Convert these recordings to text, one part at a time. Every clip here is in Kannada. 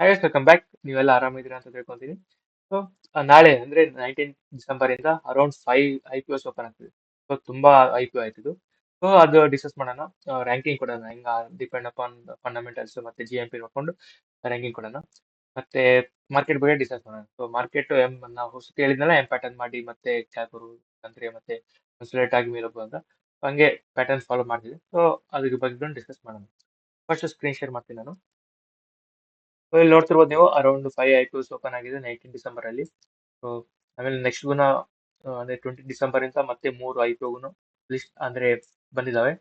Hi welcome back. ನೀವೆಲ್ಲ ಆರಾಮಿದ್ದೀರಾ ಅಂತ ತಿಳ್ಕೊಂತೀನಿ. ಸೊ ನಾಳೆ ಅಂದ್ರೆ 19 ಡಿಸೆಂಬರ್ ಇಂದ ಅರೌಂಡ್ 5 IPOs ಓಪನ್ ಆಗ್ತಿದೆ. ಸೊ ತುಂಬಾ IPO ಆಯ್ತಿದ್ದು. ಸೊ ಅದು ಡಿಸ್ಕಸ್ ಮಾಡೋಣ. ರ್ಯಾಂಕಿಂಗ್ ಕೊಡೋಣ, ಹಿಂಗ ಡಿಪೆಂಡ್ ಅಪಾನ್ ಫಂಡಮೆಂಟಲ್ಸ್ ಮತ್ತೆ GMP ನೋಡ್ಕೊಂಡು ರ್ಯಾಂಕಿಂಗ್ ಕೊಡೋಣ. ಮತ್ತೆ ಮಾರ್ಕೆಟ್ ಬಗ್ಗೆ ಡಿಸ್ಕಸ್ ಮಾಡೋಣ. ಸೊ ಮಾರ್ಕೆಟ್ ನಾವು ಹೊಸತಿ ಹೇಳಿದ್ನಲ್ಲ, ಪ್ಯಾಟರ್ನ್ ಮಾಡಿ ಮತ್ತೆ ಕ್ಯಾಪರು ಅಂದ್ರೆ ಮತ್ತೆ ಕನ್ಸುಲೇಟ್ ಆಗಿ ಮೇಲೆ ಹೋಗುವಾಗ ಹಂಗೆ ಪ್ಯಾಟರ್ನ್ ಫಾಲೋ ಮಾಡ್ತಿದೆ. ಸೊ ಅದ್ರ ಬಗ್ಗೆ ಡಿಸ್ಕಸ್ ಮಾಡೋಣ. ಫಸ್ಟ್ ಸ್ಕ್ರೀನ್ ಶೇರ್ ಮಾಡ್ತೀನಿ ನಾನು. ಸೊ ಇಲ್ಲಿ ನೋಡ್ತಿರ್ಬೋದು ನೀವು, ಅರೌಂಡ್ 5 IPOs ಓಪನ್ ಆಗಿದೆ 19 ಡಿಸೆಂಬರ್ ಅಲ್ಲಿ. ಸೊ ಆಮೇಲೆ ನೆಕ್ಸ್ಟ್ ಗುಣ ಅಂದ್ರೆ 20 ಡಿಸೆಂಬರ್ ಇಂದ ಮತ್ತೆ 3 IPO ಲಿಸ್ಟ್ ಅಂದ್ರೆ ಬಂದಿದ್ದಾವೆ.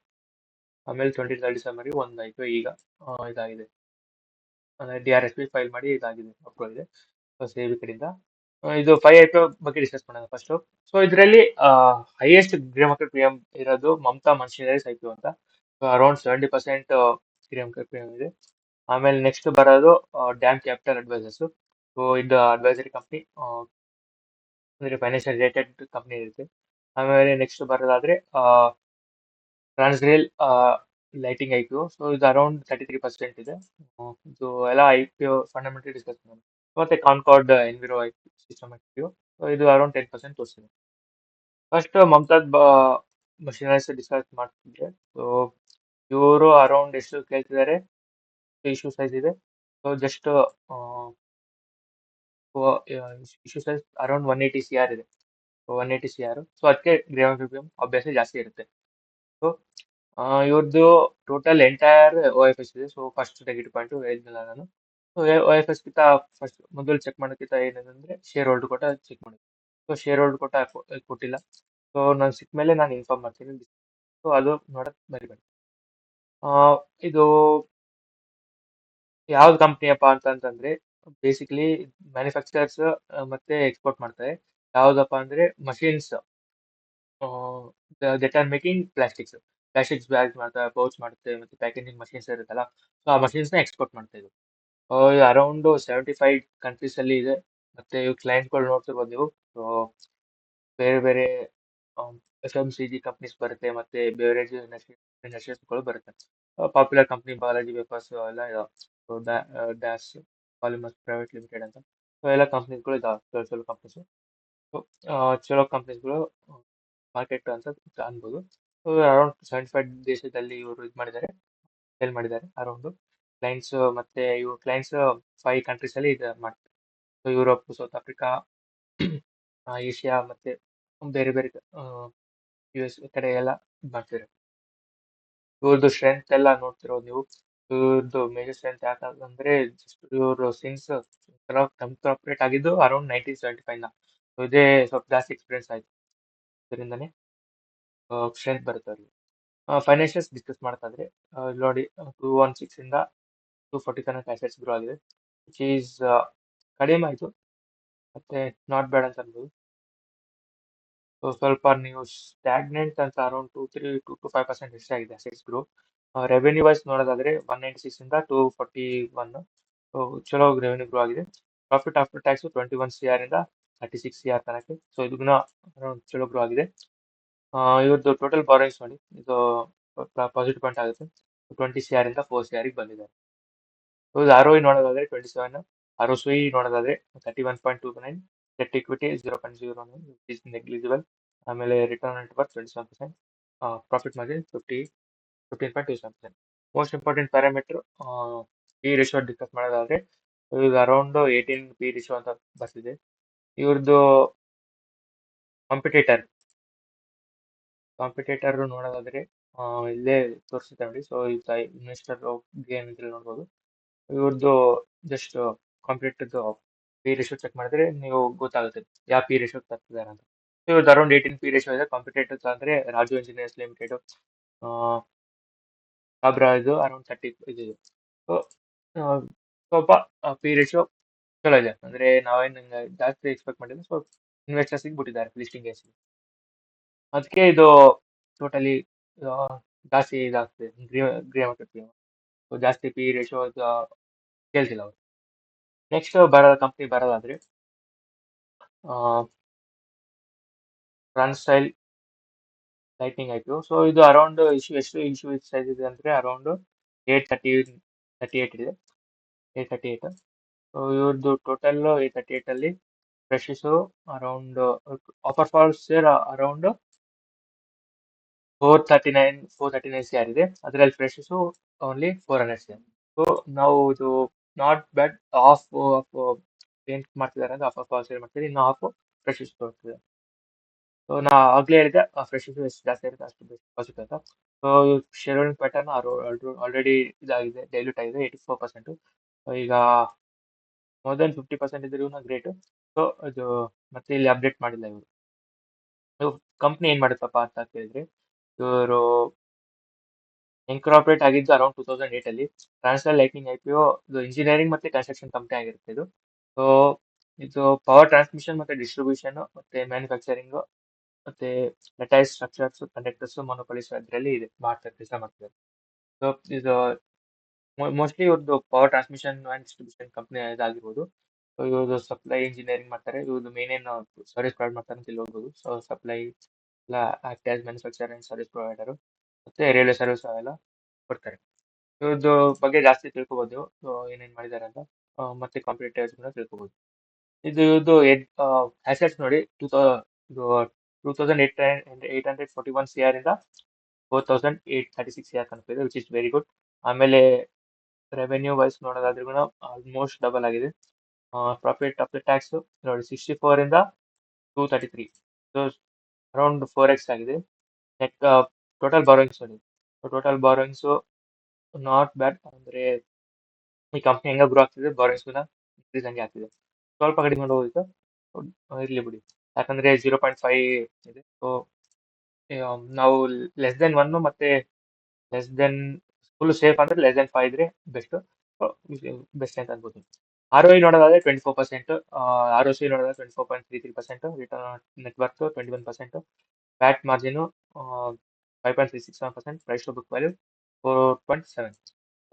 ಆಮೇಲೆ 23 ಡಿಸೆಂಬರ್ ಒಂದು IPO ಈಗ ಇದಾಗಿದೆ, ಅಂದ್ರೆ DRSP ಫೈಲ್ ಮಾಡಿ ಇದಾಗಿದೆ, ಅಪ್ರೂವ್ ಇದೆ ಸೇಬಿ ಕಡೆಯಿಂದ. ಇದು 5 IPO ಬಗ್ಗೆ ಡಿಸ್ಕಸ್ ಮಾಡೋಣ ಫಸ್ಟ್. ಸೊ ಇದರಲ್ಲಿ ಹೈಯೆಸ್ಟ್ ಗ್ರೇ ಮಾರ್ಕೆಟ್ ಪ್ರೀಮಿಯಂ ಇರೋದು ಮಮತಾ ಮನ್ಷಿನರೀಸ್ IPO ಅಂತ. ಅರೌಂಡ್ 70% ಗ್ರೇ ಮಾರ್ಕೆಟ್ ಪ್ರೀಮಿಯಂ ಇದೆ. ಆಮೇಲೆ ನೆಕ್ಸ್ಟ್ ಬರೋದು ಡ್ಯಾಮ್ ಕ್ಯಾಪಿಟಲ್ ಅಡ್ವೈಸರ್ಸ್. ಸೊ ಇದು ಅಡ್ವೈಸರಿ ಕಂಪ್ನಿ, ಅಂದ್ರೆ ಫೈನಾನ್ಷಿಯಲ್ ರಿಲೇಟೆಡ್ ಕಂಪ್ನಿ ಇರುತ್ತೆ. ಆಮೇಲೆ ನೆಕ್ಸ್ಟ್ ಬರೋದಾದ್ರೆ ಟ್ರಾನ್ಸ್ರೇಲ್ ಲೈಟಿಂಗ್ IPO. ಸೊ ಇದು ಅರೌಂಡ್ 33% ಇದೆ. ಇದು ಎಲ್ಲ IPO ಫಂಡಮೆಂಟಲ್ ಡಿಸ್ಕಸ್ ಮಾಡೋದು. ಮತ್ತೆ ಕಾನ್ಕಾರ್ಡ್ ಎನ್ವಿರೋ ಸಿಸ್ಟಮ್ IPO. ಸೊ ಇದು ಅರೌಂಡ್ 10% ತೋರಿಸಿದೆ. ಫಸ್ಟ್ ಮಮತಾಜ್ ಮಷಿನರೀಸ್ ಡಿಸ್ಕಸ್ ಮಾಡ್ತಿದ್ರೆ, ಸೊ ಇವರು ಅರೌಂಡ್ ಎಷ್ಟು ಕೇಳ್ತಿದ್ದಾರೆ, ಇಶ್ಯೂ ಸೈಜ್ ಇದೆ. So just issue size around 180 CR ಇದೆ. 180 CR. ಸೊ ಅದಕ್ಕೆ ಗ್ರೇವನ್ ಪ್ರೀಮಿಯಂ ಅಭ್ಯಾಸ ಜಾಸ್ತಿ ಇರುತ್ತೆ. ಸೊ ಇವ್ರದ್ದು ಟೋಟಲ್ ಎಂಟೈರ್ OFS ಇದೆ. ಸೊ ಫಸ್ಟ್ ನೆಗೆಟಿವ್ ಪಾಯಿಂಟ್ ಹೇಳಿದ್ನಲ್ಲ ನಾನು. ಸೊ OFS ಗಿಂತ ಫಸ್ಟ್ ಮೊದಲು ಚೆಕ್ ಮಾಡೋಕ್ಕಿಂತ ಏನಂದ್ರೆ ಶೇರ್ ಹೋಲ್ಡ್ ಕೊಟ್ಟ ಚೆಕ್ ಮಾಡಿ. ಸೊ ಶೇರ್ ಹೋಲ್ಡ್ ಕೊಟ್ಟ ಕೊಟ್ಟಿಲ್ಲ. ಸೊ ನಾನು ಸಿಕ್ಕ ಮೇಲೆ ನಾನು ಇನ್ಫಾರ್ಮ್ ಮಾಡ್ತೀನಿ. ಸೊ ಅದು ನೋಡಕ್ ಬರಿಬೇಡಿ. ಇದು ಯಾವ್ದು ಕಂಪ್ನಿಯಪ್ಪ ಅಂತಂದ್ರೆ ಬೇಸಿಕಲಿ ಮ್ಯಾನುಫ್ಯಾಕ್ಚರರ್ಸ್ ಮತ್ತೆ ಎಕ್ಸ್ಪೋರ್ಟ್ ಮಾಡ್ತಾರೆ. ಯಾವ್ದಪ್ಪ ಅಂದ್ರೆ machines, that are making plastics bag ಮಾಡ್ತಾರೆ, ಪೌಚ್ ಮಾಡುತ್ತೆ, ಮತ್ತೆ ಪ್ಯಾಕೇಜಿಂಗ್ ಮಷಿನ್ಸ್ ಇರುತ್ತಲ್ಲ, ಸೊ ಆ ಮಷಿನ್ಸ್ ನ ಎಕ್ಸ್ಪೋರ್ಟ್ ಮಾಡ್ತಾ ಇದ್ರು. ಅರೌಂಡ್ 75 ಕಂಟ್ರೀಸ್ ಅಲ್ಲಿ ಇದೆ. ಮತ್ತೆ ಇವ್ ಕ್ಲೈಂಟ್ಗಳು ನೋಡ್ತಿರ್ಬೋದು ನೀವು. ಸೊ ಬೇರೆ ಬೇರೆ FMCG ಕಂಪ್ನೀಸ್ ಬರುತ್ತೆ, ಮತ್ತೆ ಬೇವರೇಜ್ ಇಂಡಸ್ಟ್ರೀಸ್ಗಳು ಬರುತ್ತೆ. ಪಾಪ್ಯುಲರ್ ಕಂಪ್ನಿ ಬಾಲಾಜಿ ವೇಫರ್ಸ್ ಎಲ್ಲ ಇದಾವೆ, ಡ್ಯಾಶ್ ಪಾಲಿಮರ್ಸ್ ಪ್ರೈವೇಟ್ ಲಿಮಿಟೆಡ್ ಅಂತ. ಸೊ ಎಲ್ಲ ಕಂಪ್ನೀಸ್ಗಳು ಇದಾವೆ, ಚಲೋ ಕಂಪ್ನೀಸ್. ಚಲೋ ಕಂಪ್ನೀಸ್ಗಳು ಮಾರ್ಕೆಟ್ ಅಂತ ಅನ್ಬೋದು. ಸೊ ಅರೌಂಡ್ 75 ದೇಶದಲ್ಲಿ ಇವರು ಇದು ಮಾಡಿದ್ದಾರೆ, ಸೇಲ್ ಮಾಡಿದ್ದಾರೆ ಅರೌಂಡ್ ಕ್ಲೈಂಟ್ಸ್. ಮತ್ತೆ ಇವ್ರ ಕ್ಲೈಂಟ್ಸ್ 5 ಕಂಟ್ರೀಸ್ ಅಲ್ಲಿ ಇದು ಮಾಡ್ತಾರೆ. So Europe, south Africa, Asia ಮತ್ತೆ ಬೇರೆ ಬೇರೆ US ಕಡೆ ಎಲ್ಲ ಇದ್ ಮಾಡ್ತಿದ್ದಾರೆ. ಇವ್ರದ್ದು ಸ್ಟ್ರೆಂತ್ ಎಲ್ಲ ನೋಡ್ತಿರೋದು ನೀವು. ಇವ್ರದ್ದು ಮೇಜರ್ ಸ್ಟ್ರೆಂತ್ ಯಾಕಂದ್ರೆ ಇವರು ಸಿನ್ಸ್ ಕಂಪ್ಲೀಟ್ ಆಗಿದ್ದು ಅರೌಂಡ್ 1975 ಸೊ ಇದೇ ಸ್ವಲ್ಪ ಜಾಸ್ತಿ ಎಕ್ಸ್ಪೀರಿಯನ್ಸ್ ಆಯ್ತು, ಇದರಿಂದನೇ ಸ್ಟ್ರೆಂತ್ ಬರುತ್ತೆ ಅವ್ರಿಗೆ. ಫೈನಾನ್ಷಿಯಲ್ಸ್ ಡಿಸ್ಕಸ್ ಮಾಡ್ತಾಯಿದ್ರೆ ಇಲ್ಲಿ ನೋಡಿ, 216 ಇಂದ 240 ತನಕ ಅಸೆಟ್ಸ್ ಗ್ರೋ ಆಗಿದೆ, ವಿಚ್ ಈಸ್ ಕಡಿಮೆ ಆಯಿತು, ಮತ್ತೆ ನಾಟ್ ಬ್ಯಾಡ್ ಅಂತ ಅನ್ಬೋದು. ಸೊ ಸ್ವಲ್ಪ ನೀವು ಸ್ಟ್ಯಾಗ್ನೆಂಟ್ ಅಂತ ಅರೌಂಡ್ 2 to 5% ಎಷ್ಟೇ ಆಗಿದೆ ಅಸೆಟ್ಸ್ ಗ್ರೋ. ರೆವೆನ್ಯೂ ವೈಸ್ ನೋಡೋದಾದ್ರೆ 196 ಇಂದ 241, ಸೊ ಚಲೋ ರೆವೆನ್ಯೂ ಗ್ರೋ ಆಗಿದೆ. ಪ್ರಾಫಿಟ್ ಆಫ್ಟರ್ ಟ್ಯಾಕ್ಸ್ 21 CR ಇಂದ 36 CR ತನಕ, ಸೊ ಇದನ್ನ ಅರೌಂಡ್ ಚಲೋ ಗ್ರೋ ಆಗಿದೆ. ಇವ್ರದ್ದು ಟೋಟಲ್ ಬಾರೋಯಿಂಗ್ಸ್ ನೋಡಿ, ಇದು ಪಾಸಿಟಿವ್ ಪಾಯಿಂಟ್ ಆಗುತ್ತೆ. 20 CR ಇಂದ 4 CR ಗೆ ಬಂದಿದ್ದಾರೆ. ಇದು ROE ನೋಡೋದಾದ್ರೆ 27, ROCE ನೋಡೋದಾದ್ರೆ 31.29, ಡೆಟ್ ಇಕ್ವಿಟಿ 0.09 ಇಸ್ ನೆಗ್ಲಿಜಿಬಲ್. ಆಮೇಲೆ return on worth 27%, profit margin 15.27%. Most important parameter P ratio discuss ಮಾಡೋದಾದ್ರೆ ಇದು ಅರೌಂಡ್ 18 ಪಿ ರೇಷಿಯೋ ಅಂತ ಬರ್ತಿದೆ. ಇವ್ರದ್ದು ಕಾಂಪಿಟೇಟರ್ ನೋಡೋದಾದ್ರೆ ಇಲ್ಲೇ ತೋರಿಸುತ್ತೆ ನೋಡಿ. ಸೊ ಇನ್ವೆಸ್ಟರ್ ಗೇನ್ ಅಂತ ನೋಡ್ಬೋದು. ಇವ್ರದ್ದು ಜಸ್ಟ್ ಕಾಂಪಿಟೇಟರ್ದು ಪಿ ರೇಷಿಯೋ ಚೆಕ್ ಮಾಡಿದ್ರೆ ನೀವು ಗೊತ್ತಾಗುತ್ತೆ ಯಾವ ಪಿ ರೇಷಿಯೋ ತರ್ತಿದ್ದಾರೆ ಅಂತ. ಇವ್ರದ್ದು ಅರೌಂಡ್ 18 ಪಿ ರೇಷಿಯೋ ಇದೆ. ಕಾಂಪಿಟೇಟರ್ಸ್ ಅಂದ್ರೆ ರಾಜು ಇಂಜಿನಿಯರ್ಸ್ ಲಿಮಿಟೆಡ್, ಕಾಬ್ರಾ ಇದು ಅರೌಂಡ್ 30 ಇದೆ. ಸೊ ಸ್ವಲ್ಪ ಪಿ ರೇಷಿಯೋ ಚಲೋ ಇದೆ, ಅಂದ್ರೆ ನಾವೇನು ಜಾಸ್ತಿ ಎಕ್ಸ್ಪೆಕ್ಟ್ ಮಾಡಿಲ್ಲ. ಸೊ ಇನ್ವೆಸ್ಟರ್ಸ್ ಬಿಟ್ಟಿದ್ದಾರೆ ಲಿಸ್ಟಿಂಗ್ ಕೇಸ್, ಅದಕ್ಕೆ ಇದು ಟೋಟಲಿ ಜಾಸ್ತಿ ಇದಾಗ್ತದೆ. ಗ್ರೇ ಮಾರ್ಕೆಟ್ ಜಾಸ್ತಿ ಪಿ ರೇಷಿಯೋ ಕೇಳ್ತಿಲ್ಲ ಅವರು. ನೆಕ್ಸ್ಟ್ ಕಂಪ್ನಿ ಬರೋದಾದ್ರೆ ಟ್ರಾನ್ಸ್ಟೈಲ್ ಲೈಟಿಂಗ್ IPO. ಸೊ ಇದು ಅರೌಂಡ್ ಇಶ್ಯೂ ಸೈಜ್ ಇದೆ ಅಂದ್ರೆ ಅರೌಂಡ್ 838 ಇದೆ, 838. ಇವ್ರದ್ದು ಟೋಟಲ್ 838 ಅಲ್ಲಿ fresh issue around offer falls around 439 C R ಇದೆ. ಅದರಲ್ಲಿ fresh issue only 400 C R. So ನಾವು ಇದು ನಾಟ್ ಬ್ಯಾಡ್. ಹಾಫ್ ಏನ್ ಮಾಡ್ತಿದ್ದಾರೆ ಅಂದ್ರೆ ಹಾಫ್ ಫಾಲ್ಸ್ ಮಾಡ್ತಿದ್ದಾರೆ, ಇನ್ನು ಹಾಫ್ ಫ್ರೆಶಸ್ ತೋರಿಸ್ತಿದೆ. ಸೊ ನಾ ಆಗ್ಲೇ ಹೇಳಿದೆ ಫ್ರೆಶಸ್ ಎಷ್ಟು ಜಾಸ್ತಿ ಇರುತ್ತೆ ಅಷ್ಟು ಬೆಸ್ಟ್ ಪಾಸಿಟಿವ್ ಅಂತ. So share holding pattern already ಇದಾಗಿದೆ, ಡೈಲ್ಯೂಟ್ ಆಗಿದೆ 84%. ಈಗ ಮೋರ್ ದೆನ್ 50% ಇದ್ರೂ ಗ್ರೇಟ್. ಸೊ ಇದು ಮತ್ತೆ ಇಲ್ಲಿ ಅಪ್ಡೇಟ್ ಮಾಡಿಲ್ಲ ಇವರು. ಕಂಪ್ನಿ ಏನ್ ಮಾಡುತ್ತಪ್ಪ ಅಂತ ಕೇಳಿದ್ರೆ, ಇವರು ಇನ್ಕಾರ್ಪೊರೇಟ್ ಆಗಿದ್ದು ಅರೌಂಡ್ 2008 ಅಲ್ಲಿ. ಟ್ರಾನ್ಸ್ಫರ್ ಲೈಟ್ನಿಂಗ್ ಐಪಿಒ ಇದು ಇಂಜಿನಿಯರಿಂಗ್ ಮತ್ತೆ ಕನ್ಸ್ಟ್ರಕ್ಷನ್ ಕಂಪ್ನಿ ಆಗಿರುತ್ತೆ ಇದು. ಸೊ ಇದು ಪವರ್ ಟ್ರಾನ್ಸ್ಮಿಷನ್ ಮತ್ತೆ ಡಿಸ್ಟ್ರಿಬ್ಯೂಷನ್ ಮತ್ತೆ ಮ್ಯಾನುಫ್ಯಾಕ್ಚರಿಂಗ್ ಮತ್ತೆ ಲೆಟೈಸ್ ಸ್ಟ್ರಕ್ಚರ್ಸ್ ಕಂಡಕ್ಟರ್ಸ್ ಮೊನೋಪೊಲಿಸ್ ಅದರಲ್ಲಿ ಇದೆ ಮಾಡ್ತಾರೆ, ಕೆಲಸ ಮಾಡ್ತಾರೆ. ಸೊ ಇದು ಮೋಸ್ಟ್ಲಿ ಇವ್ರದ್ದು power transmission and distribution company ಇದಾಗಿರ್ಬೋದು. ಸೊ ಇವ್ರದ್ದು ಸಪ್ಲೈ ಇಂಜಿನಿಯರಿಂಗ್ ಮಾಡ್ತಾರೆ, ಇವ್ರದ್ದು ಮೇನ್ ಏನು ಸರ್ವಿಸ್ ಪ್ರೊವೈಡ್ ಮಾಡ್ತಾರೆ ಅಂತ ಇಲ್ಲಿ ಹೋಗ್ಬೋದು. ಸೊ ಸಪ್ಲೈ ಎಲ್ಲ act as manufacture and service provider ಮತ್ತೆ ರೈಲ್ವೆ ಸರ್ವಿಸ್ ಅವೆಲ್ಲ ಕೊಡ್ತಾರೆ. ಇವ್ರದ್ದು ಬಗ್ಗೆ ಜಾಸ್ತಿ ತಿಳ್ಕೊಬೋದು ನೀವು, ಏನೇನ್ ಮಾಡಿದ್ದಾರೆ ಅಂತ. ಮತ್ತೆ ಕಾಂಪಿಟೇಟರ್ಸ್ ಕೂಡ ತಿಳ್ಕೊಬೋದು. ಇದು ಇವ್ರದ್ದು ಅಸೆಟ್ಸ್ ನೋಡಿ, ಇದು 2841 ಸಿ ಆರ್ ಇಂದ 4836 ಸಿ ಆರ್ ತನಕ ಇದೆ, ವಿಚ್ ಇಸ್ ವೆರಿ ಗುಡ್. ಆಮೇಲೆ ರೆವೆನ್ಯೂ ವೈಸ್ ನೋಡೋದಾದ್ರೂ ಕೂಡ ಆಲ್ಮೋಸ್ಟ್ ಡಬಲ್ ಆಗಿದೆ. ಪ್ರಾಫಿಟ್ ಆಫ್ಟರ್ ಟ್ಯಾಕ್ಸ್ ನೋಡಿ 64 ಇಂದ 233, ಸೊ ಅರೌಂಡ್ 4x ಆಗಿದೆ. ನೆಟ್ ಟೋಟಲ್ ಬಾರೋಯಿಂಗ್ಸ್ ನೋಡಿ, ಟೋಟಲ್ ಬಾರೋಯಿಂಗ್ಸ್ ನಾಟ್ ಬ್ಯಾಡ್. ಅಂದ್ರೆ ಈ ಕಂಪ್ನಿ ಹೆಂಗ ಗ್ರೋ ಆಗ್ತಿದೆ, ಬಾರೋಯಿಂಗ್ಸ್ ಕೂಡ ಇನ್ಕ್ರೀಸ್ ಹಂಗೆ ಆಗ್ತಿದೆ. ಸ್ವಲ್ಪ ಕಡಿಮೆ ಹೋಗಿತ್ತು, ಇರ್ಲಿ ಬಿಡಿ, ಯಾಕಂದ್ರೆ 0.5 ಇದೆ. ಸೊ ನಾವು ಲೆಸ್ ದೆನ್ 1 ಮತ್ತೆ ಲೆಸ್ ದೆನ್ ಫುಲ್ ಸೇಫ್ ಅಂದ್ರೆ ಲೆಸ್ ದೆನ್ 5 ಇದ್ರೆ ಬೆಸ್ಟ್, ಬೆಸ್ಟ್ ಅಂತ ಅನ್ಬೋದು. ಆರ್ ಒ ಐ ನೋಡೋದಾದ್ರೆ 24%, ಆರ್ ಒ ಸಿ ನೋಡೋದಾದ್ರೆ 24.33%, return net worth 21%, PAT margin 5.367%, price to book value 4.7.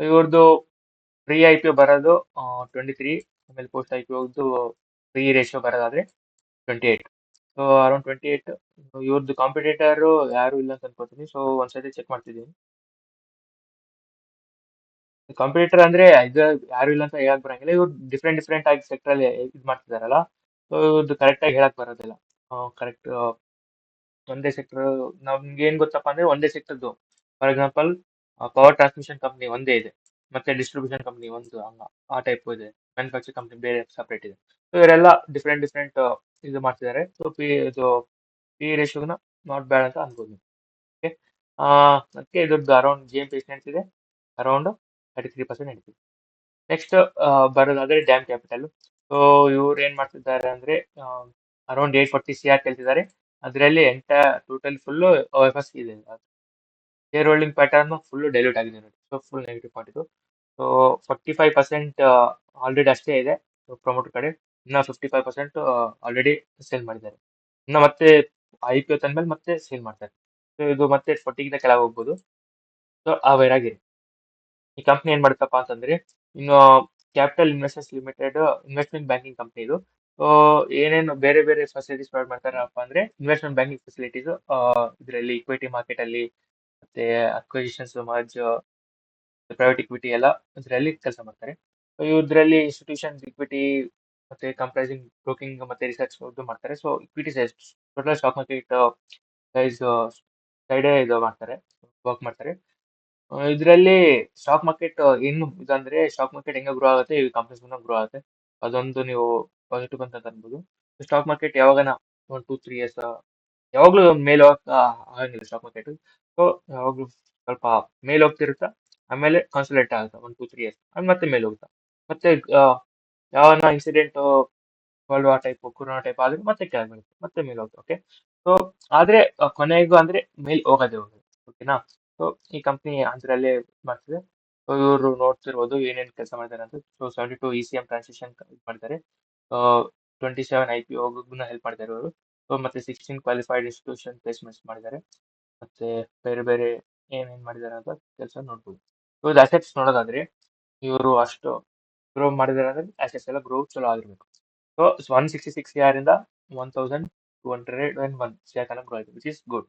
ಇವ್ರದ್ದು ಪ್ರೀ ಐ ಪಿ ಒ ಬರೋದು 23, ಆಮೇಲೆ ಪೋಸ್ಟ್ ಐ ಪಿ ಒದು ಪ್ರೀ ರೇಷಿಯೋ ಬರೋದಾದ್ರೆ 28. So around 28. ಇವ್ರದ್ದು ಕಾಂಪಿಟೇಟರ್ ಯಾರು ಇಲ್ಲ ಅಂತ ಅನ್ಕೋತೀನಿ. ಸೊ ಒಂದ್ಸತಿ ಚೆಕ್ ಮಾಡ್ತಿದ್ದೀನಿ. ಕಾಂಪಿಟೇಟರ್ ಅಂದ್ರೆ ಇದು ಯಾರು ಇಲ್ಲ ಅಂತ ಹೇಳಕ್ ಬರಂಗಿಲ್ಲ, ಇವ್ರು ಡಿಫ್ರೆಂಟ್ ಡಿಫ್ರೆಂಟ್ ಆಗಿ ಸೆಕ್ಟರ್ ಅಲ್ಲಿ ಇದು ಮಾಡ್ತಿದಾರಲ್ಲ. ಸೊ ಇವ್ರದ್ದು ಕರೆಕ್ಟ್ ಆಗಿ ಹೇಳಕ್ ಬರೋದಿಲ್ಲ. ಕರೆಕ್ಟ್ ಒಂದೇ ಸೆಕ್ಟರ್ ನಮ್ಗೆ ಏನ್ ಗೊತ್ತಪ್ಪ ಅಂದ್ರೆ ಒಂದೇ ಸೆಕ್ಟರ್ದು. For example power transmission company ಒಂದೇ ಇದೆ, ಮತ್ತೆ ಡಿಸ್ಟ್ರಿಬ್ಯೂಷನ್ ಕಂಪ್ನಿ ಒಂದು ಹಂಗ ಆ ಟೈಪ್ ಇದೆ, ಮ್ಯಾನುಫ್ಯಾಕ್ಚರ್ ಕಂಪ್ನಿ ಬೇರೆ ಸಪರೇಟ್ ಇದೆ. ಸೊ ಇವರೆಲ್ಲ ಡಿಫ್ರೆಂಟ್ ಡಿಫ್ರೆಂಟ್ ಇದು ಮಾಡ್ತಿದ್ದಾರೆ. ಸೊ ಇದು ಪಿ ರೇಷಿಯೋನ ನಾಟ್ ಬ್ಯಾಡ್ ಅಂತ ಅನ್ಬೋದು. ಓಕೆ, ಅದಕ್ಕೆ ಇದ್ರದ್ದು ಅರೌಂಡ್ ಜಿ ಎಂ ಪಿ ಎಷ್ಟು ಇದೆ, ಅರೌಂಡ್ 33% ನಡೀತಿದೆ. ನೆಕ್ಸ್ಟ್ ಬರೋದಾದ್ರೆ ಡ್ಯಾಮ್ ಕ್ಯಾಪಿಟಲ್. ಸೊ ಇವ್ರು ಏನ್ ಮಾಡ್ತಿದ್ದಾರೆ ಅಂದ್ರೆ ಅರೌಂಡ್ 840 ಸಿ ಆರ್ ಕೇಳ್ತಿದ್ದಾರೆ. ಅದರಲ್ಲಿ ಟೋಟಲ್ ಫುಲ್ ಎಫ್ ಇದೆ. Share holding pattern full dilute ಆಗಿದೆ ನೋಡಿ, ಸೊ ಫುಲ್ ನೆಗೆಟಿವ್ ಪಾಯಿಂಟ್ ಇದು. ಸೊ 45% ಆಲ್ರೆಡಿ ಅಷ್ಟೇ ಇದೆ ಪ್ರಮೋಟರ್ ಕಡೆ, ಇನ್ನ 55% ಆಲ್ರೆಡಿ ಸೇಲ್ ಮಾಡಿದ್ದಾರೆ. ಇನ್ನು ಮತ್ತೆ ಐ ಪಿ ಒ ತಂದ್ಮೇಲೆ ಮತ್ತೆ ಸೇಲ್ ಮಾಡ್ತಾರೆ. ಸೊ ಇದು ಮತ್ತೆ 40 ಕೆಳಗೆ ಹೋಗ್ಬೋದು. ಸೊ ಅವೇರಾಗಿರಿ. ಈ ಕಂಪ್ನಿ ಏನ್ ಮಾಡುತ್ತಪ್ಪ ಅಂತಂದ್ರೆ, ಇನ್ನು capital investors limited investment banking company ಇದು. ಸೊ ಏನೇನು ಬೇರೆ ಬೇರೆ ಫೆಸಿಲಿಟೀಸ್ ಪ್ರೊವೈಡ್ ಮಾಡ್ತಾರಪ್ಪ ಅಂದ್ರೆ, ಇನ್ವೆಸ್ಟ್ಮೆಂಟ್ ಬ್ಯಾಂಕಿಂಗ್ ಫೆಸಿಲಿಟೀಸ್ ಇದರಲ್ಲಿ ಇಕ್ವಿಟಿ ಮಾರ್ಕೆಟ್ ಅಲ್ಲಿ ಮತ್ತೆ ಅಕ್ವಿಸಿಷನ್ಸ್, ಮರ್ಜ್, ಪ್ರೈವೇಟ್ ಇಕ್ವಿಟಿ ಎಲ್ಲ ಇದರಲ್ಲಿ ಕೆಲಸ ಮಾಡ್ತಾರೆ. ಸೊ ಇದ್ರಲ್ಲಿ ಇನ್ಸ್ಟಿಟ್ಯೂಷನ್ ಇಕ್ವಿಟಿ ಮತ್ತೆ ಕಂಪ್ರೈಸಿಂಗ್ ಬ್ರೋಕಿಂಗ್ ಮತ್ತೆ ರಿಸರ್ಚ್ ಮಾಡ್ತಾರೆ. So equity total stock market size ಸೈಡೇ ಇದು ಮಾಡ್ತಾರೆ, ವರ್ಕ್ ಮಾಡ್ತಾರೆ. ಇದರಲ್ಲಿ ಸ್ಟಾಕ್ ಮಾರ್ಕೆಟ್ ಏನು ಇದಂದ್ರೆ, ಸ್ಟಾಕ್ ಮಾರ್ಕೆಟ್ ಹೆಂಗೆ ಗ್ರೋ ಆಗುತ್ತೆ, ಈ ಕಂಪ್ನೀಸ್ ಗ್ರೋ ಆಗುತ್ತೆ. ಅದೊಂದು ನೀವು ಪಾಸಿಟಿವ್ ಅಂತ ಅನ್ಬೋದು. ಸ್ಟಾಕ್ ಮಾರ್ಕೆಟ್ ಯಾವಾಗನ 1-2-3 ಇಯರ್ಸ್ ಯಾವಾಗ್ಲೂ ಮೇಲೆ ಹೋಗಕ್ ಆಗಂಗಿಲ್ಲ ಸ್ಟಾಕ್ ಮಾರ್ಕೆಟ್. ಸೊ ಯಾವಾಗ್ಲೂ ಸ್ವಲ್ಪ ಮೇಲೆ ಹೋಗ್ತಿರುತ್ತಾ, ಆಮೇಲೆ ಕಾನ್ಸಲ್ಟೇಟ್ ಆಗುತ್ತೆ 1-2-3 ಇಯರ್ಸ್, ಮತ್ತೆ ಮೇಲೆ ಹೋಗುತ್ತಾ. ಮತ್ತೆ ಯಾವನ incident world war type, corona type ಆದ್ರೆ ಮತ್ತೆ ಕೆಳಗೆ ಬೀಳುತ್ತೆ, ಮತ್ತೆ ಮೇಲೆ ಹೋಗುತ್ತೆ. ಓಕೆ, ಸೊ ಆದ್ರೆ ಕೊನೆಗೂ ಅಂದ್ರೆ ಮೇಲೆ ಹೋಗೋದೇ ಹೋಗೋದು. ಓಕೆನಾ. ಸೊ ಈ ಕಂಪ್ನಿ ಅದರಲ್ಲೇ ಮಾಡ್ತಿದೆ. ಸೊ ಇವರು ನೋಡ್ತಿರ್ಬೋದು ಏನೇನು ಕೆಲಸ ಮಾಡಿದ್ದಾರೆ ಅಂತ. ಸೊ 72 ECM ಟ್ರಾನ್ಸಾಕ್ಷನ್ ಮಾಡಿದ್ದಾರೆ, 27 ಐ ಪಿ ಒಗೂನ ಹೆಲ್ಪ್ ಮಾಡಿದ್ದಾರೆ ಇವರು. ಸೊ ಮತ್ತೆ 16 ಕ್ವಾಲಿಫೈಡ್ ಇನ್ಸ್ಟಿಟ್ಯೂಷನ್ ಪ್ಲೇಸ್ಮೆಂಟ್ಸ್ ಮಾಡಿದ್ದಾರೆ. ಮತ್ತೆ ಬೇರೆ ಬೇರೆ ಏನೇನ್ ಮಾಡಿದ್ದಾರೆ ಅಂತ ಕೆಲಸ ನೋಡ್ಬೋದು. ಇವ್ರದ್ದು ಅಸೆಟ್ಸ್ ನೋಡೋದಾದ್ರೆ, ಇವರು ಅಷ್ಟು ಗ್ರೋ ಮಾಡಿದ್ದಾರೆ ಅಂದ್ರೆ ಅಸೆಟ್ಸ್ ಎಲ್ಲ ಗ್ರೋ ಚಲೋ ಆಗಿರ್ಬೇಕು. ಸೊ 166 CR ಇಂದ 1201 CR ತನಕ ಗ್ರೋ ಆಗಿದೆ, ವಿಚ್ ಇಸ್ ಗುಡ್.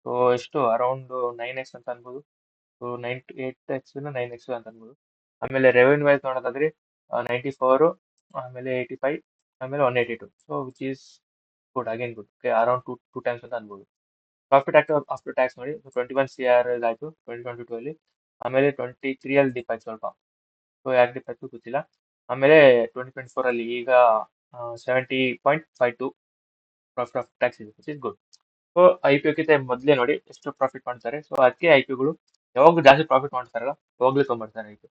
ಸೊ ಎಷ್ಟು ಅರೌಂಡ್ 9x ಅಂತ ಅನ್ಬೋದು. ಸೊ 8x 9x ಅಂತ ಅನ್ಬೋದು. ಆಮೇಲೆ ರೆವೆನ್ಯೂ ವೈಸ್ ನೋಡೋದಾದ್ರೆ 94, ಆಮೇಲೆ 85, ಆಮೇಲೆ 182. So which is good, again good. Around two times ಅಂತ ಅನ್ಬೋದು. ಪ್ರಾಫಿಟ್ ಆಫ್ಟರ್ ಟ್ಯಾಕ್ಸ್ ನೋಡಿ 21 CR ಆಯ್ತು 2022 ಅಲ್ಲಿ. ಆಮೇಲೆ 23 ಅಲ್ಲಿ ಡಿಪ್ ಆಯ್ತು ಸ್ವಲ್ಪ. ಸೊ ಯಾಕೆ ಡಿಪ್ ಆಯ್ತು ಗೊತ್ತಿಲ್ಲ. ಆಮೇಲೆ 2024 ಅಲ್ಲಿ ಈಗ 70.52 ಪ್ರಾಫಿಟ್ ಆಫ್ಟರ್ ಟ್ಯಾಕ್ಸ್ ಇದೆ, which is good. So I P ಒಕ್ಕಿಂತ ಮೊದಲೇ ನೋಡಿ ಎಷ್ಟು ಪ್ರಾಫಿಟ್ ಮಾಡ್ತಾರೆ. ಸೊ ಅದಕ್ಕೆ ಐ ಪಿಗಳು ಯಾವಾಗಲೂ ಜಾಸ್ತಿ ಪ್ರಾಫಿಟ್ ಮಾಡ್ತಾರಲ್ಲ, ಯಾವಾಗಲೂ ತೊಗೊಂಡ್ಬರ್ತಾರೆ ಐ ಪಿ.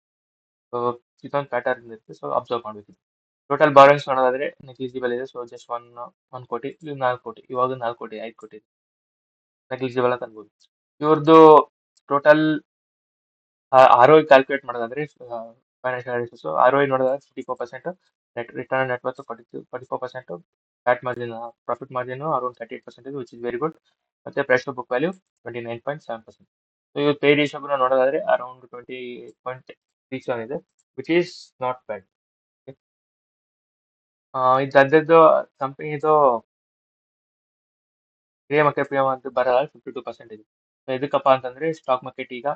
ಸೊ ಇದೊಂದು ಪ್ಯಾಟರ್ನ್ ಇರುತ್ತೆ, ಸೊ ಅಬ್ಸರ್ವ್ ಮಾಡಬೇಕು. ಟೋಟಲ್ ಬಾರೋಯಿಂಗ್ಸ್ ನೋಡೋದಾದ್ರೆ ನೆಗ್ಲಿಜಿಬಲ್ ಇದೆ. ಸೊ ಜಸ್ಟ್ ಒನ್ ಕೋಟಿ, ಇಲ್ಲಿ 4 ಕೋಟಿ, ಇವಾಗ 4 ಕೋಟಿ 5 ಕೋಟಿ ನೆಗ್ಲಿಜಿಬಲ್ ಅಂತ ಅನ್ಬೋದು. ಇವ್ರದ್ದು ಟೋಟಲ್ ಆರ್ ಒ ಕ್ಯಾಲ್ಕುಲೇಟ್ ಮಾಡೋದಾದ್ರೆ ಫೈನಾನ್ಷಿಯಲ್ ಅನಾಲಿಸಿಸ್ ಆರ್ ಒ ನೋಡೋದಾದ್ರೆ 54%, return net worth 44%, PAT margin profit margin around 38%, which is very good. ಮತ್ತೆ price to book value 29.7%. So ಇವ್ರು ಪೇ ರೇಷಿಯೋ ನೋಡೋದಾದ್ರೆ ಅರೌಂಡ್ 20.37 ಇದೆ, ವಿಚ್ ಈಸ್ ನಾಟ್ ಬ್ಯಾಡ್. ಇದು ಕಂಪನಿದು ಮತ್ತೆ ಪಿ ಎಂ ಅಂತ ಬರಲ್ಲ, 52% ಇದೆ. ಸೊ ಇದಕ್ಕಪ್ಪ ಅಂತಂದ್ರೆ ಸ್ಟಾಕ್ ಮಾರ್ಕೆಟ್ ಈಗ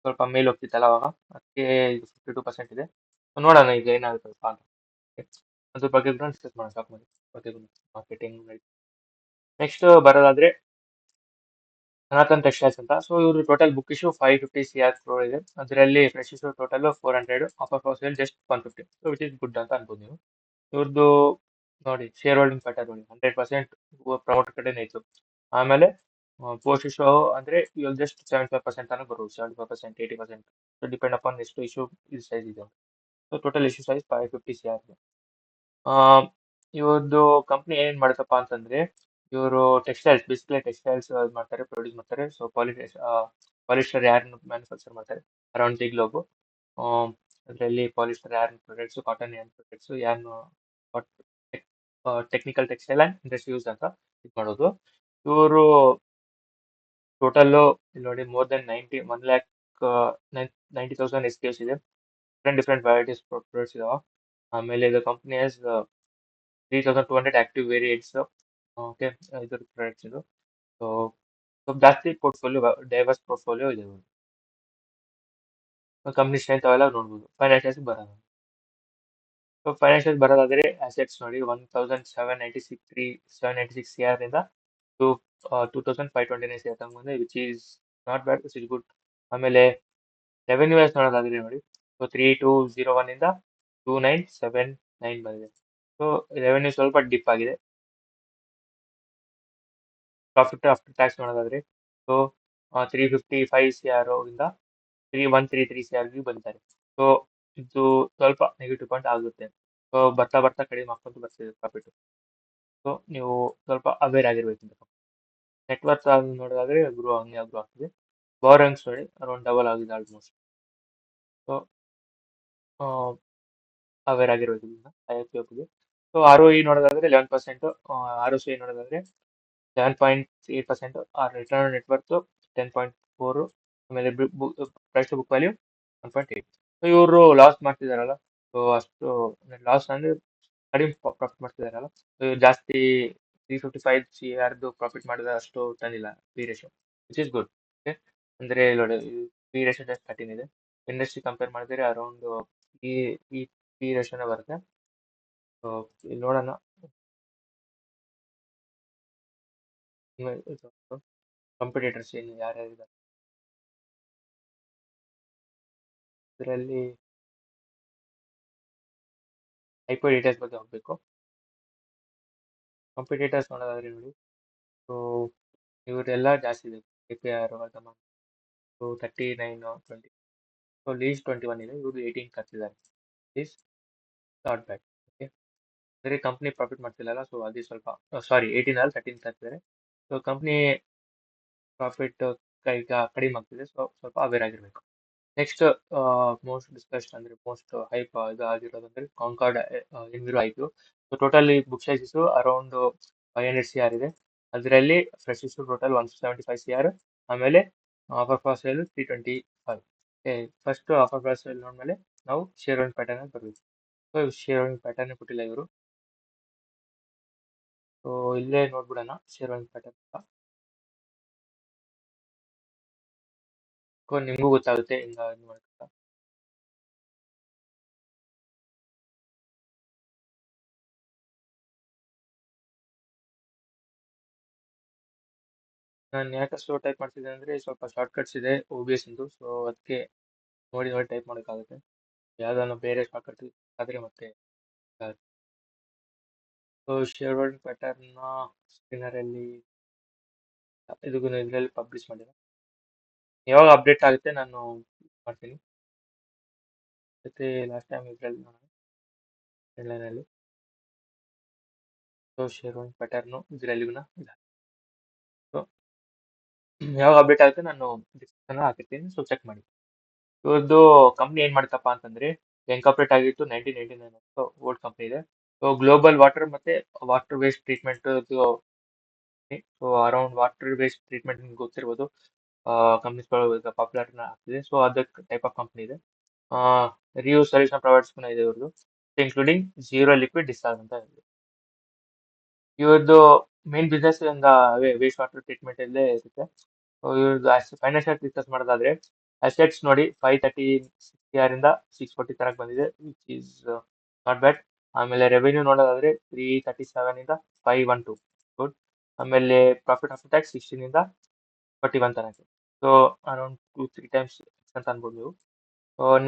ಸ್ವಲ್ಪ ಮೇಲೆ ಹೋಗ್ತಿತ್ತಲ್ಲ ಅವಾಗ, ಅದಕ್ಕೆ ಇದು 52% ಇದೆ. So ನೋಡೋಣ ಈಗ ಏನಾಗುತ್ತಪ್ಪ ಅಂತ. ಅದ್ರ ಬಗ್ಗೆ ಡಿಸ್ಕಸ್ ಮಾಡೋಣ ಸ್ಟಾಕ್ ಮಾರ್ಕೆಟ್ ಮಾರ್ಕೆಟಿಂಗ್. ನೆಕ್ಸ್ಟ್ ಬರೋದಾದ್ರೆ ಸನಾತನ್ ಟೆಕ್ಸ್ಟೈಲ್ಸ್ ಅಂತ. ಸೊ ಇವರು total book issue 550 CR crore ಇದೆ. ಅದರಲ್ಲಿ fresh issue total 400, offer for sale just 150. So which is good ಅಂತ ಅನ್ಬೋದು ನೀವು. ಇವ್ರದ್ದು ನೋಡಿ ಶೇರ್ ಹೋಲ್ಡಿಂಗ್ ಪ್ಯಾಟರ್ನ್ ನೋಡಿ 100% ಪ್ರಮೋಟರ್ ಕಡೆನೇ ಇತ್ತು. ಆಮೇಲೆ ಪೋಸ್ಟ್ ಇಶ್ಯೂ ಅಂದ್ರೆ ಇವಾಗ ಜಸ್ಟ್ 75% ತನಕ ಬರೋದು, 75%, 80%. ಸೊ ಡಿಪೆಂಡ್ ಅಪಾನ್ ಎಷ್ಟು ಇಶ್ಯೂ ಇದು ಸೈಜ್ ಇದೆ. So total issue size 550 CR ಇದೆ. ಇವ್ರದ್ದು ಕಂಪ್ನಿ ಏನ್ ಮಾಡುತ್ತಪ್ಪ ಅಂತಂದ್ರೆ, ಇವರು ಟೆಕ್ಸ್ಟೈಲ್ಸ್ ಬೇಸಿಕಲಿ ಟೆಕ್ಸ್ಟೈಲ್ಸ್ ಮಾಡ್ತಾರೆ, ಪ್ರೊಡ್ಯೂಸ್ ಮಾಡ್ತಾರೆ. ಸೊ ಪಾಲಿಸ್ಟರ್ ಯಾರ್ನ್ ಮ್ಯಾನುಫ್ಯಾಕ್ಚರ್ ಮಾಡ್ತಾರೆ ಅರೌಂಡ್ ದಿ ಗ್ಲೋಬ್. ಅದರಲ್ಲಿ polyester yarn products, cotton yarn products, yarn technical textile and industry use ಅಂತ ಇದು ಮಾಡೋದು. ಇವರು ಟೋಟಲ್ ಇಲ್ಲಿ ನೋಡಿ ಮೋರ್ ದೆನ್ 1,90,000 SKUs ಇದೆ. ಡಿಫ್ರೆಂಟ್ ವೆರೈಟೀಸ್ ಪ್ರಾಡಕ್ಟ್ಸ್ ಇದಾವೆ. ಆಮೇಲೆ ಇದು ಕಂಪ್ನಿ 3,200 ಆಕ್ಟಿವ್ ವೇರಿಯಂಟ್ಸ್. ಓಕೆ, ಇದ್ರ ಪ್ರಾಡಕ್ಟ್ಸ್ ಇದು. ಸೊ ಸ್ವಲ್ಪ ಜಾಸ್ತಿ ಪೋರ್ಟ್ಫೋಲಿಯೋ, ಡೈವರ್ಸ್ ಪೋರ್ಟ್ಫೋಲಿಯೋ ಇದೆ. ಕಂಪ್ನಿ ಸ್ಟ್ರೆಂತ್ ಅವೆಲ್ಲ ನೋಡ್ಬೋದು. ಫೈನಾನ್ಷಿಯಲ್ಸ್ ಬರೋಣ. ಸೊ ಫೈನಾನ್ಷಿಯಲ್ ಬರೋದಾದ್ರೆ ಅಸೆಟ್ಸ್ ನೋಡಿ 1,796 CR ಇಂದ ಟು 2,529 CR ತನಕ ಬಂದಿದೆ, which is not bad, which is good. ಆಮೇಲೆ ರೆವೆನ್ಯೂ ವೈಸ್ ನೋಡೋದಾದ್ರೆ ನೋಡಿ, ಸೊ 3,201 ಇಂದ 2,979 ಬಂದಿದೆ. ಸೊ ರೆವೆನ್ಯೂ ಸ್ವಲ್ಪ ಡಿಪ್ ಆಗಿದೆ. ಪ್ರಾಫಿಟ್ ಆಫ್ಟರ್ ಟ್ಯಾಕ್ಸ್ ನೋಡೋದಾದ್ರೆ ಸೊ 355 CR ಇಂದ 3,133 CR ಬಂದಿದ್ದಾರೆ. ಸೊ ಇದು ಸ್ವಲ್ಪ ನೆಗೆಟಿವ್ ಪಾಯಿಂಟ್ ಆಗುತ್ತೆ. ಸೊ ಬರ್ತಾ ಬರ್ತಾ ಕಡಿಮೆ ಮಾಡ್ಕೊಂತ ಬರ್ತಿದೆ ಪ್ರಾಫಿಟ್. ಸೊ ನೀವು ಸ್ವಲ್ಪ ಅವೇರ್ ಆಗಿರ್ಬೇಕು. ನೆಟ್ವರ್ಕ್ ನೋಡೋದಾದ್ರೆ ಗ್ರೋ ಆಗ್ತಿದೆ. ಬಾರೋಯಿಂಗ್ಸ್ ನೋಡಿ ಅರೌಂಡ್ ಡಬಲ್ ಆಗಿದೆ ಆಲ್ಮೋಸ್ಟ್. ಸೊ ಅವೇರ್ ಆಗಿರ್ಬೇಕು ಐ.ಎಫ್.ಗೆ. ಸೊ ಆರ್ ಒ ಇ ನೋಡೋದಾದ್ರೆ 11%, ಆರ್ ಒ ಸಿ ನೋಡೋದಾದ್ರೆ 7.8%, ರಿಟರ್ನ್ ನೆಟ್ವರ್ತ್ 10.4, ಆಮೇಲೆ price to book value 1.8. So ಇವರು ಲಾಸ್ ಮಾಡ್ತಿದಾರಲ್ಲ, ಸೊ ಅಷ್ಟು ಲಾಸ್ ಅಂದ್ರೆ ಕಡಿಮೆ ಪ್ರಾಫಿಟ್ ಮಾಡ್ತಿದಾರಲ್ಲ. ಸೊ ಜಾಸ್ತಿ 355 CR ಪ್ರಾಫಿಟ್ ಮಾಡಿದ ಅಷ್ಟು ತಂದಿಲ್ಲ P ratio, which is good. Okay, ಅಂದ್ರೆ ನೋಡಿ ಪಿ ರೇಷಿಯೋ ಜಸ್ಟ್ 13 ಇದೆ. ಇಂಡಸ್ಟ್ರಿ ಕಂಪೇರ್ ಮಾಡಿದ್ರೆ ಅರೌಂಡ್ ಈ ಈ ಪಿ ರೇಷಿಯೋನೇ ಬರುತ್ತೆ. ಸೊ ಇಲ್ಲಿ ನೋಡೋಣ ಕಂಪಿಟೇಟರ್ಸ್ ಏನು ಯಾರ್ಯಾರಿದ್ದಾರೆ ಇದರಲ್ಲಿ. ಐಪೋ ಡೀಟೇಲ್ಸ್ ಬಗ್ಗೆ ಹೋಗ್ಬೇಕು. ಕಂಪಿಟೇಟರ್ಸ್ ನೋಡೋದಾದ್ರೆ ನೋಡಿ, ಸೊ ಇವರೆಲ್ಲ ಜಾಸ್ತಿ ಇದೆ. KKR, Vardhaman, so 39, 20. So least 21 ಇದೆ, ಇವರು 18 ಕತ್ತಿದ್ದಾರೆ. Least not bad. ಓಕೆ, ಅಂದರೆ ಕಂಪ್ನಿ ಪ್ರಾಫಿಟ್ ಮಾಡ್ತಿಲ್ಲ, ಸೊ ಅದೇ ಸ್ವಲ್ಪ ಸಾರಿ 18 ಅಲ್ಲಿ 13 ಕತ್ತಿದ್ದಾರೆ. ಸೊ ಕಂಪ್ನಿ ಪ್ರಾಫಿಟ್ ಈಗ ಕಡಿಮೆ ಆಗ್ತಿದೆ. ಸೊ ಸ್ವಲ್ಪ ಅವೇರ್ ಆಗಿರ್ಬೇಕು. ನೆಕ್ಸ್ಟ್ ಮೋಸ್ಟ್ ಡಿಸ್ಕಸ್ಡ್ ಅಂದ್ರೆ ಮೋಸ್ಟ್ ಹೈಪ್ ಇದು ಆಗಿರೋದಂದ್ರೆ Concord Enviro IP. So total book sizes around 500 CR ಇದೆ. ಅದರಲ್ಲಿ ಫ್ರೆಶ್ ಇಶ್ಯೂ ಟೋಟಲ್ 175 CR, ಆಮೇಲೆ offer for sale 325. First offer for sale ನೋಡ್ಮೇಲೆ ನಾವು ಶೇರ್ ಹೋಲ್ಡಿಂಗ್ ಪ್ಯಾಟರ್ನ್ ಬರಬೇಕು. ಸೊ ಶೇರ್ ಹೋಲ್ಡಿಂಗ್ ಪ್ಯಾಟರ್ನ್ ಕೊಟ್ಟಿಲ್ಲ ಇವರು. ಸೊ ಇಲ್ಲೇ ನೋಡ್ಬಿಡೋಣ ಶೇರ್ ಹೋಲ್ಡಿಂಗ್ ಪ್ಯಾಟರ್ನ್. ನಿಮಗೂ ಗೊತ್ತಾಗುತ್ತೆ ಹಿಂಗ ಇದು ಮಾಡ್ತಾ. ನಾನು ಯಾಕೆ ಸ್ಲೋ ಟೈಪ್ ಮಾಡ್ತಿದ್ದೆ ಅಂದರೆ ಸ್ವಲ್ಪ ಶಾರ್ಟ್ಕಟ್ಸ್ ಇದೆ ಒ ಬಿ ಎಸ್ ಇಂದು, ಸೊ ಅದಕ್ಕೆ ನೋಡಿ ನೋಡಿ ಟೈಪ್ ಮಾಡೋಕ್ಕಾಗುತ್ತೆ. ಯಾವುದಾದ್ರು ಬೇರೆ ಶಾರ್ಟ್ಕಟ್ ಆದರೆ ಮತ್ತೆ ಸೊ ಶೇರ್ ಹೋಲ್ಡಿಂಗ್ ಪ್ಯಾಟರ್ನ್ನ ಸ್ಪಿನ್ನರಲ್ಲಿ ಇದರಲ್ಲಿ ಪಬ್ಲಿಷ್ ಮಾಡಿಲ್ಲ. ಯಾವಾಗ ಅಪ್ಡೇಟ್ ಆಗುತ್ತೆ ನಾನು ಮಾಡ್ತೀನಿ. ಮತ್ತೆ ಲಾಸ್ಟ್ ಟೈಮ್ ಇದರಲ್ಲಿ ಹೆಡ್ಲೈನಲ್ಲಿ ಸೊ ಶೇರ್ ಹೋಲ್ಡಿಂಗ್ ಪ್ಯಾಟರ್ನು ಇದರಲ್ಲಿಗೂ ಇಲ್ಲ. ಸೊ ಯಾವಾಗ ಅಪ್ಡೇಟ್ ಆಗುತ್ತೆ ನಾನು ಡಿಸ್ಕ್ರಿಪ್ಷನ್ ಹಾಕಿರ್ತೀನಿ, ಸೊ ಚೆಕ್ ಮಾಡಿ. ಇವ್ರದ್ದು ಕಂಪ್ನಿ ಏನು ಮಾಡುತ್ತಪ್ಪ ಅಂತಂದರೆ ಇನ್ಕಾರ್ಪೊರೇಟ್ ಆಗಿತ್ತು 1999 ಅಂತ ಓಲ್ಡ್ ಕಂಪ್ನಿ ಇದೆ. ಸೊ ಗ್ಲೋಬಲ್ ವಾಟರ್ ಮತ್ತು water waste treatment, so around water waste treatment ನಿಮ್ಗೆ ಗೊತ್ತಿರ್ಬೋದು, ಕಂಪ್ನೀಸ್ಗಳು ಈಗ ಪಾಪ್ಯುಲರ್ ಆಗ್ತಿದೆ. ಸೊ ಅದಕ್ಕೆ ಟೈಪ್ ಆಫ್ ಕಂಪ್ನಿ ಇದೆ. ರಿಯೂಸ್ ಸೊಲ್ಯೂಷನ್ ಪ್ರೊವೈಡ್ಸ್ ಕೂಡ ಇದೆ ಇವ್ರದ್ದು, ಇನ್ಕ್ಲೂಡಿಂಗ್ ಝೀರೋ ಲಿಕ್ವಿಡ್ ಡಿಸ್ಚಾರ್ಜ್ ಅಂತ ಇದೆ. ಇವ್ರದ್ದು main business waste water treatment ಅಲ್ಲೇ ಇರುತ್ತೆ. ಇವ್ರದ್ದು ಫೈನಾನ್ಷಿಯಲ್ ಡಿಸ್ಕಸ್ ಮಾಡೋದಾದ್ರೆ ಅಸೆಟ್ಸ್ ನೋಡಿ 530 ಇಂದ 640 ತನಕ ಬಂದಿದೆ, ವಿಚ್ ಈಸ್ ನಾಟ್ ಬ್ಯಾಡ್. ಆಮೇಲೆ ರೆವೆನ್ಯೂ ನೋಡೋದಾದ್ರೆ 337 ಇಂದ 512 ಗುಡ್. ಆಮೇಲೆ ಪ್ರಾಫಿಟ್ ಆಫ್ಟರ್ ಟ್ಯಾಕ್ಸ್ 16 ಇಂದ 41 ತನಕ, ಸೊ ಅರೌಂಡ್ 2-3 ಟೈಮ್ಸ್ ಅಂತ ಅನ್ಬೋದು ನೀವು.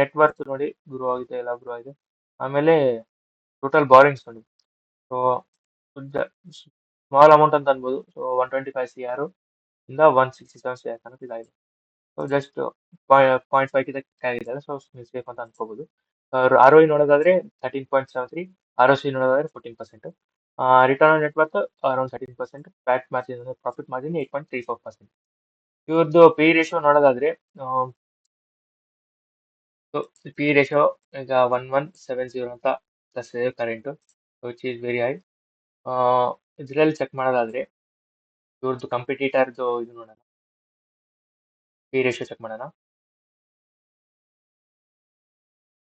ನೆಟ್ವರ್ಕ್ ನೋಡಿ ಗ್ರೋ ಆಗಿದೆ, ಎಲ್ಲ ಗ್ರೋ ಆಗಿದೆ. ಆಮೇಲೆ ಟೋಟಲ್ ಬಾರಿಂಗ್ಸ್ ನೋಡಿ, ಸೊ ಸ್ಮಾಲ್ ಅಮೌಂಟ್ ಅಂತ ಅನ್ಬೋದು. ಸೊ 125 CR ಇಂದ 167 CR ತನಕ ಇದಾಗಿದೆ. ಸೊ ಜಸ್ಟ್ 0.5 ಆಗಿದ್ದಾರೆ, ಸೊ ಸೇಫ್ ಅಂತ ಅನ್ಕೋಬಹುದು. ಆರ್ ಒ ನೋಡೋದಾದ್ರೆ 13.73, ಆರ್ ಒ ಸಿ ನೋಡೋದಾದ್ರೆ 14%, return on net worth around 13%, PAT margin profit margin 8.34%. ಇವ್ರದ್ದು ಪಿ ರೇಷಿಯೋ ನೋಡೋದಾದ್ರೆ ಪಿ ರೇಷಿಯೋ ಈಗ 1170 ಅಂತ ಪ್ಲಸ್ ಇದೆ current, which is very high. ಇದರಲ್ಲಿ ಚೆಕ್ ಮಾಡೋದಾದ್ರೆ ಇವ್ರದ್ದು ಕಂಪಿಟೇಟರ್ದು ಇದು ನೋಡೋಣ, ಪಿ ರೇಷಿಯೋ ಚೆಕ್ ಮಾಡೋಣ.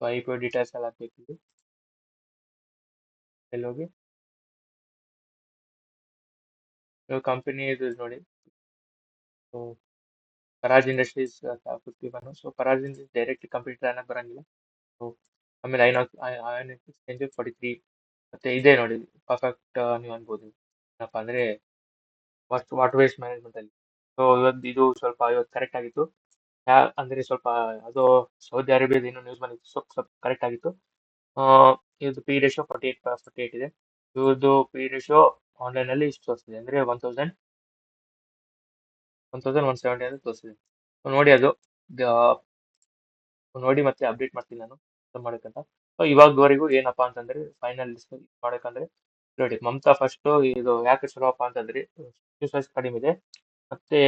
ಐ ಪಿ ಡೀಟೇಲ್ಸ್ ಎಲ್ಲ ಹಾಕ್ಬೇಕಿದೆ ಎಲ್ಲೋಗಿ. ಕಂಪನಿ ಇದು ನೋಡಿ, so Paraj industries 51. So Paraj industries directly computer ಅನ್ನಕ್ಕೆ ಬರಂಗಿಲ್ಲ. ಸೊ ಆಮೇಲೆ ಐನಾಕ್ಸ್ ಎಕ್ಸ್ಚೇಂಜ್ 43. ಮತ್ತೆ ಇದೆ ನೋಡಿ ಪರ್ಫೆಕ್ಟ್, ನೀವು ಅನ್ಬೋದು ಏನಪ್ಪ ಅಂದರೆ ವಾಟರ್ ವೇಸ್ಟ್ ಮ್ಯಾನೇಜ್ಮೆಂಟ್ ಅಲ್ಲಿ. ಸೊ ಇವತ್ತು ಇದು ಸ್ವಲ್ಪ ಇವತ್ತು ಕರೆಕ್ಟ್ ಆಗಿತ್ತು, ಅಂದರೆ ಸ್ವಲ್ಪ ಅದು ಸೌದಿ ಅರೇಬಿಯಾದ ಏನೋ ನ್ಯೂಸ್ ಬಂದಿತ್ತು, ಸ್ವಲ್ಪ ಕರೆಕ್ಟ್ ಆಗಿತ್ತು. ಇದು ಪಿ ರೇಷಿಯೋ 48 ಇದೆ. ಇವ್ರದ್ದು ಪಿ ರೇಷಿಯೋ ಆನ್ಲೈನಲ್ಲಿ ಇಷ್ಟು ತೋರಿಸ್ತಿದೆ ಅಂದರೆ 1170 ಅಂತ ತೋರಿಸಿದೆ. ನೋಡಿ ಅದು ನೋಡಿ ಮತ್ತೆ ಅಪ್ಡೇಟ್ ಮಾಡ್ತೀನಿ ನಾನು ಮಾಡೋಕ್ಕಂತ. ಇವಾಗವರೆಗೂ ಏನಪ್ಪ ಅಂತಂದ್ರೆ ಫೈನಲ್ ಡಿಸ್ಕಸ್ ಮಾಡೋಕ್ಕಂದ್ರೆ ನೋಡಿ, ಮಮತಾ ಫಸ್ಟು ಇದು ಯಾಕೆ ಚಲೋಪ್ಪ ಅಂತಂದ್ರೆ ಸೈಜ್ ಕಡಿಮೆ ಇದೆ, ಮತ್ತೆ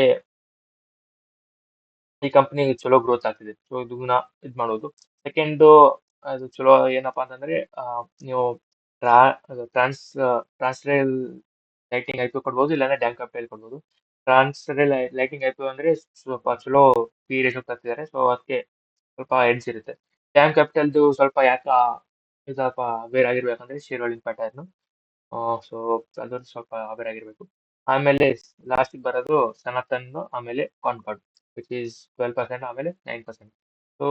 ಈ ಕಂಪ್ನಿ ಚಲೋ ಗ್ರೋತ್ ಆಗ್ತಿದೆ, ಸೊ ಇದನ್ನ ಇದು ಮಾಡೋದು. ಸೆಕೆಂಡು ಅದು ಚಲೋ ಏನಪ್ಪಾ ಅಂತಂದ್ರೆ ನೀವು ಟ್ರಾನ್ಸ್ರೇಲ್ ಲೈಟಿಂಗ್ ಐ ಪಿ ಕೊಡ್ಬೋದು, ಇಲ್ಲಾಂದ್ರೆ ಡ್ಯಾಂಕ್ ಕ್ಯಾಪಿಟಲ್ ಕೊಡ್ಬೋದು. ಟ್ರಾನ್ಸ್ರೇಲ್ ಲೈಟಿಂಗ್ ಐ ಪಿ ಅಂದ್ರೆ ಸ್ವಲ್ಪ ಚಲೋ ಪಿ ರೇಷೋ ತರ್ತಿದ್ದಾರೆ, ಸೊ ಅದಕ್ಕೆ ಸ್ವಲ್ಪ ಎಡ್ಜ್ ಇರುತ್ತೆ. ಡ್ಯಾಂಕ್ ಕ್ಯಾಪಿಟಲ್ದು ಸ್ವಲ್ಪ ಯಾಕೆ ಸ್ವಲ್ಪ ಅವೇರ್ ಆಗಿರ್ಬೇಕಂದ್ರೆ ಶೇರ್ ಹೋಲ್ಡಿಂಗ್ ಪ್ಯಾಟರ್ನು, ಸೊ ಅದ್ರದ್ದು ಸ್ವಲ್ಪ ಅವೇರ್ ಆಗಿರ್ಬೇಕು. ಆಮೇಲೆ ಲಾಸ್ಟಿಗೆ ಬರೋದು ಸನಾತನ್, ಆಮೇಲೆ ಕಾನ್ಕಾರ್ಡ್ ವಿಚ್ ಈಸ್ 12%, ಆಮೇಲೆ 9%. ಸೊ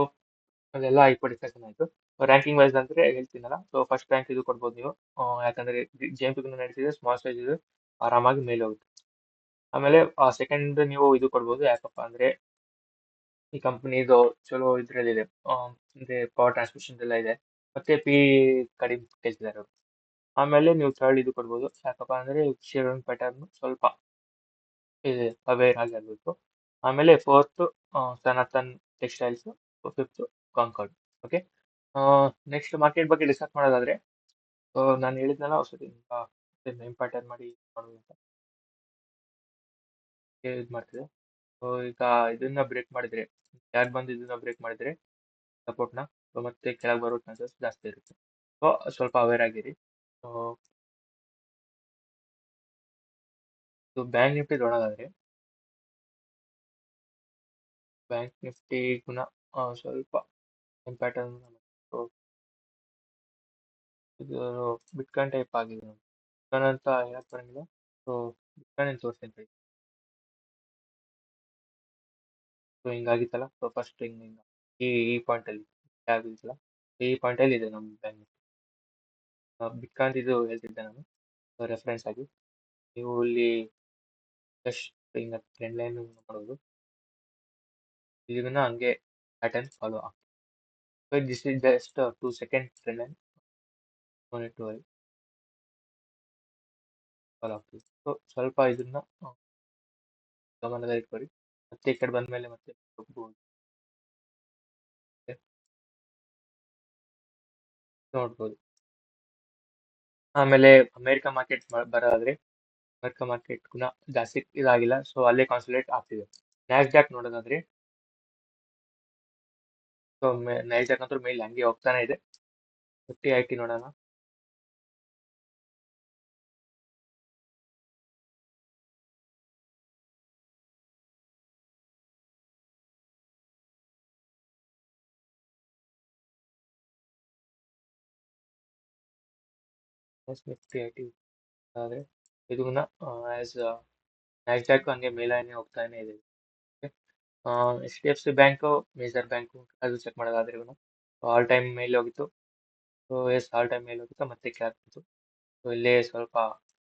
ಅದೆಲ್ಲ ಈಗ ಡಿಸ್ಕಷನ್ ಆಯಿತು. ರ್ಯಾಂಕಿಂಗ್ ವೈಸ್ ಅಂದರೆ ಹೇಳ್ತೀನಲ್ಲ, ಸೊ ಫಸ್ಟ್ ರ್ಯಾಂಕ್ ಇದು ಕೊಡ್ಬೋದು ನೀವು, ಯಾಕಂದರೆ JMP ನಡೀತಿದೆ, ಸ್ಮಾಲ್ ಸೈಜ್ ಇದು ಆರಾಮಾಗಿ ಮೇಲೆ ಹೋಗುತ್ತೆ. ಆಮೇಲೆ ಸೆಕೆಂಡ್ ನೀವು ಇದು ಕೊಡ್ಬೋದು, ಯಾಕಪ್ಪ ಅಂದರೆ ಈ ಕಂಪ್ನಿದು ಚಲೋ ಇದರಲ್ಲಿದೆ, ಅಂದರೆ ಪವರ್ ಟ್ರಾನ್ಸ್ಮಿಷನ್ ಎಲ್ಲ ಇದೆ, ಮತ್ತೆ ಪಿ ಕಡಿಮೆ ಕೇಳ್ತಿದ್ದಾರೆ ಅವರು. ಆಮೇಲೆ ನೀವು ಥರ್ಡ್ ಇದು ಕೊಡ್ಬೋದು, ಯಾಕಪ್ಪ ಅಂದರೆ ಶೇರ್ ಹೋಲ್ಡಿಂಗ್ ಪ್ಯಾಟರ್ನ್ ಸ್ವಲ್ಪ ಇದೆ, ಅವೇರ್ ಆಗಿರಬೇಕು. ಆಮೇಲೆ fourth Sanatan textiles, fifth Concord. Okay, next market ಬಗ್ಗೆ ಡಿಸ್ಕಸ್ ಮಾಡೋದಾದ್ರೆ ನಾನು ಹೇಳಿದ್ನಲ್ಲ ಹೊಸದು ಇಂಪಾರ್ಟೆಂಟ್ ಮಾಡಿ ಮಾಡೋದು ಅಂತ ಇದು ಮಾಡ್ತಿದೆ. ಸೊ ಈಗ ಇದನ್ನ ಬ್ರೇಕ್ ಮಾಡಿದ್ರೆ, ಯಾರು ಬಂದು ಇದನ್ನ ಬ್ರೇಕ್ ಮಾಡಿದ್ರೆ ಸಪೋರ್ಟ್ನ, ಮತ್ತೆ ಕೆಳಗೆ ಬರೋ ಚಾನ್ಸಸ್ ಜಾಸ್ತಿ ಇರುತ್ತೆ. ಸೊ ಸ್ವಲ್ಪ ಅವೇರ್ ಆಗಿರಿ. ಸೊ ಬ್ಯಾಂಕ್ ನಿಫ್ಟಿ ನೋಡೋದಾದ್ರೆ ಬ್ಯಾಂಕ್ ನಿಫ್ಟಿ ಗುಣ ಸ್ವಲ್ಪ ಪ್ಯಾಟರ್ನ್, ಇದು ಬಿಟ್ಕಾಯಿನ್ ಟೈಪ್ ಆಗಿದೆ ನೋಡಿ, ಬಿಟ್ಕಾಯಿನ್ ಅಂತ ಹೇಳಕ್ ಬರಂಗಿಲ್ಲ. ಸೊ ಬಿಟ್ಕಾಯಿನ್ ತೋರಿಸ್ತೀನಿ. ಸೊ ಹಿಂಗಾಗಿತ್ತಲ್ಲ, ಸೊ ಫಸ್ಟ್ ಹಿಂಗೆ ಈ ಪಾಯಿಂಟಲ್ಲಿ ಆಗಿತ್ತಲ್ಲ, ಈ ಪಾಯಿಂಟಲ್ಲಿ ಇದೆ ನಮ್ಮ ಬ್ಯಾಂಕ್ ನಿಫ್ಟಿ. ಬಿಟ್ಕಾಯಿನ್ ಇದು ಹೇಳ್ತಿದ್ದೆ ನಾನು ರೆಫರೆನ್ಸ್ ಆಗಿ. ನೀವು ಇಲ್ಲಿ ಹಿಂಗೆ ಟ್ರೆಂಡ್ ಲೈನ್ ಮಾಡೋದು. ಇದನ್ನ ಹಂಗೆ ಪ್ಯಾಟರ್ನ್ ಫಾಲೋ ಆಗ್ತದೆ. So this is just 2 second trend line to follow ಆಗ್ತದೆ. ಸೊ ಸ್ವಲ್ಪ ಇದನ್ನ ಗಮನದಲ್ಲಿ ಇಟ್ಕೊಳ್ಳಿ. ಮತ್ತೆ ಈ ಕಡೆ ಬಂದ್ಮೇಲೆ ಮತ್ತೆ ಹೋಗ್ಬೋದು. ನೋಡ್ಬೋದು. ಆಮೇಲೆ ಅಮೆರಿಕ ಮಾರ್ಕೆಟ್ ಬರೋದಾದ್ರೆ ಅಮೆರಿಕ ಮಾರ್ಕೆಟ್ ಕೂಡ ಜಾಸ್ತಿ ಇದಾಗಿಲ್ಲ, ಸೊ ಅಲ್ಲೇ ಕಾನ್ಸಂಟ್ರೇಟ್ ಆಗ್ತಿದೆ. ನ್ಯಾಸ್ಡ್ಯಾಕ್ ನೋಡೋದಾದ್ರೆ ಸೊ ನ್ಯಾಸ್ಡ್ಯಾಕ್ ಅಂತೂ ಮೇಲೆ ಹಂಗೆ ಹೋಗ್ತಾನೆ ಇದೆ. 50 ನೋಡೋಣ. ನಿಫ್ಟಿ 80 ಆದ್ರೆ ಇದನ್ನ ಆಸ್ ನ್ಯಾಸ್ಡ್ಯಾಕ್ ಹಂಗೆ ಮೇಲಾನೆ ಹೋಗ್ತಾನೆ ಇದೆ. HDFC ಬ್ಯಾಂಕ್ ಮೇಜರ್ ಬ್ಯಾಂಕು ಅದು ಚೆಕ್ ಮಾಡೋದಾದ್ರೆ ಆಲ್ ಟೈಮ್ ಮೇಲೆ ಹೋಗಿತ್ತು. ಸೊ ಆಲ್ ಟೈಮ್ ಮೇಲೆ ಹೋಗಿತ್ತು ಮತ್ತೆ ಕ್ಯಾಪ್ ಇತ್ತು. ಸೊ ಇಲ್ಲೇ ಸ್ವಲ್ಪ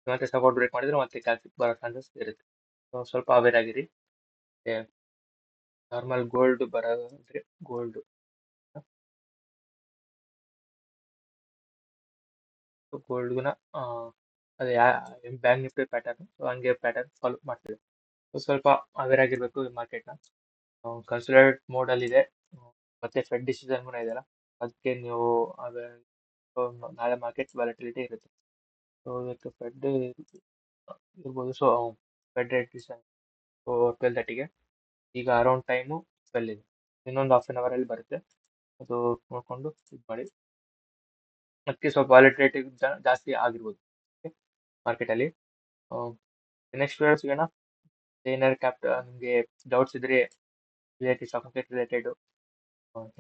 ಮತ್ತೆ ಸಪೋರ್ಟ್ ಬ್ರೇಕ್ ಮಾಡಿದ್ರೆ ಮತ್ತೆ ಕ್ಯಾಪ್ ಬರೋ ಚಾನ್ಸಸ್ ಇರುತ್ತೆ. ಸೊ ಸ್ವಲ್ಪ ಅವೇರ್ ಆಗಿರಿ. ನಾರ್ಮಲ್ ಗೋಲ್ಡ್ ಬರೋದಾದ್ರೆ ಗೋಲ್ಡ್ ಗೋಲ್ಡ್ಗುನ ಅದೇ ಬ್ಯಾಂಕ್ ನಿಫ್ಟಿ ಪ್ಯಾಟರ್ನ್, ಸೊ ಹಂಗೆ ಪ್ಯಾಟರ್ನ್ ಫಾಲೋ ಮಾಡ್ತಿದೆ. ಸೊ ಸ್ವಲ್ಪ ಅವೇರ್ ಆಗಿರ್ಬೇಕು ಈ ಮಾರ್ಕೆಟ್ನ. ಕನ್ಸಿಡರ್ಡ್ ಮೋಡ್ ಅಲ್ಲಿ ಇದೆ. ಮತ್ತೆ ಫೆಡ್ ಡಿಸಿಷನ್ ಕೂಡ ಇದೆಯಲ್ಲ, ಅದಕ್ಕೆ ನೀವು ನಾಳೆ ಮಾರ್ಕೆಟ್ ವ್ಯಾಲಿಟಿಲಿಟಿ ಇರುತ್ತೆ. ಸೊ ಇವತ್ತು ಫೆಡ್ ಇರ್ಬೋದು. ಸೊ ಫೆಡ್ ರೇಟ್ ಡಿಸಿಷನ್ 12:30ಗೆ. ಈಗ ಅರೌಂಡ್ ಟೈಮು 12 ಇದೆ. ಇನ್ನೊಂದು ಹಾಫ್ ಆನ್ ಅವರ್ ಅಲ್ಲಿ ಬರುತ್ತೆ. ಅದು ನೋಡ್ಕೊಂಡು ಇದು ಮಾಡಿ. ಮತ್ತೆ ಸ್ವಲ್ಪ ವ್ಯಾಲಿಟಿಲಿಟಿ ಜಾಸ್ತಿ ಆಗಿರ್ಬೋದು ಮಾರ್ಕೆಟ್ ಅಲ್ಲಿ. ನೆಕ್ಸ್ಟ್ ವಿಡಿಯೋ ಸಿಗೋಣ. ಏನಾದ್ರು ನಿಮಗೆ ಡೌಟ್ಸ್ ಇದ್ರೆ ರಿಲೇಟೆಡ್ ಸ್ಟಾಕ್ ಮಾರ್ಕೆಟ್ ರಿಲೇಟೆಡ್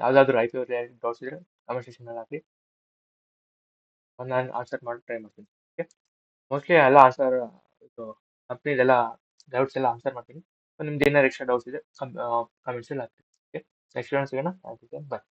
ಯಾವ್ದಾದ್ರು IPO ರಿಲೇಟೆಡ್ ಡೌಟ್ಸ್ ಇದ್ರೆ ಕಮೆಂಟ್ ಸೆಕ್ಷನ್ ಅಲ್ಲಿ ಹಾಕಿ, ನಾನು ಆನ್ಸರ್ ಮಾಡಿ ಟ್ರೈ ಮಾಡ್ತೀನಿ. ಓಕೆ, ಮೋಸ್ಟ್ಲಿ ಎಲ್ಲ ಆನ್ಸರ್ ಇದು ಕಂಪ್ನಿದೆಲ್ಲ ಡೌಟ್ಸ್ ಎಲ್ಲ ಆನ್ಸರ್ ಮಾಡ್ತೀನಿ. ಸೊ ನಿಮ್ದು ಏನಾದ್ರು ಎಕ್ಸ್ಟ್ರಾ ಡೌಟ್ಸ್ ಇದೆ ಕಮೆಂಟ್ಸ್ ಅಲ್ಲಿ ಹಾಕ್ತೀನಿ. ಓಕೆ, ನೆಕ್ಸ್ಟ್ ಸಿಗೋಣ. ಬಾಯ್.